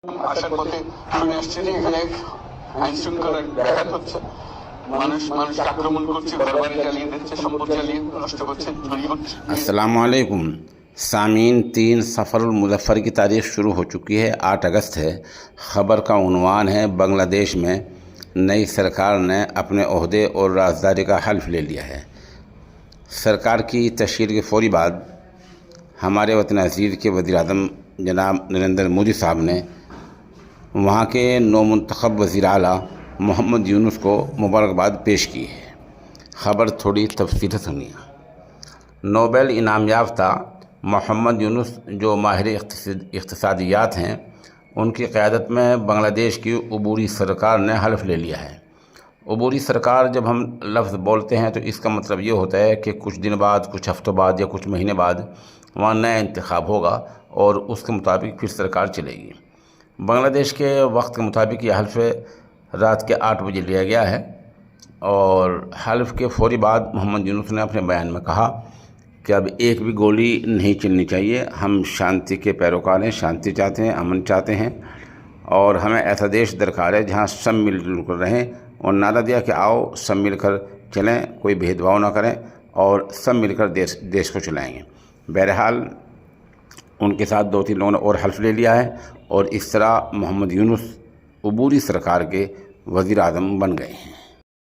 আসার পথে শুনে আসছি যে এখানে আইন শৃঙ্খলা ব্যাঘাত হচ্ছে, মানুষ আক্রমণ করছে, ঘরবাড়ি জ্বালিয়ে দিচ্ছে, সম্পদ জ্বালিয়ে নষ্ট করছে, চুরি করছে। अस्सलामु अलैकुम सामीन। 3 सफ़रुल मुज़फ़्फ़र की तारीख़ शुरू हो चुकी है। 8 अगस्त है। ख़बर का उन्वान है बांग्लादेश में नई सरकार ने अपने ओहदे और राजदारी का हल्फ ले लिया है। सरकार की तश्कील के फौरी बाद हमारे वतन अज़ीज़ के वज़ीर-ए-आज़म जनाब नरेंद्र मोदी साहब ने वहाँ के नौमुंतखब वज़ीर आला मोहम्मद यूनुस को मुबारकबाद पेश की है। ख़बर थोड़ी तफसील से सुनिए। नोबेल इनाम याफ्ता मोहम्मद यूनुस जो माहिर इक़्तिसादियात हैं, उनकी क़यादत में बांग्लादेश की अबूरी सरकार ने हल्फ ले लिया है। अबूरी सरकार जब हम लफ्ज़ बोलते हैं तो इसका मतलब ये होता है कि कुछ दिन बाद, कुछ हफ्तों बाद या कुछ महीने बाद वहाँ नया इंतखाब होगा और उसके मुताबिक फिर सरकार चलेगी। बांग्लादेश के वक्त के मुताबिक ये हल्फ रात के 8 बजे लिया गया है और हल्फ के फौरी बाद मोहम्मद यूनुस ने अपने बयान में कहा कि अब एक भी गोली नहीं चलनी चाहिए। हम शांति के पैरोकार हैं, शांति चाहते हैं, अमन चाहते हैं और हमें ऐसा देश दरकार है जहाँ सब मिलजुल कर रहें, और नारा दिया कि आओ सब मिलकर चलें, कोई भेदभाव ना करें और सब मिलकर देश को चलाएंगे। बहरहाल उनके साथ 2-3 लोगों ने और हल्फ ले लिया है और इस तरह मोहम्मद यूनुस अबूरी सरकार के वज़ीर आज़म बन गए हैं।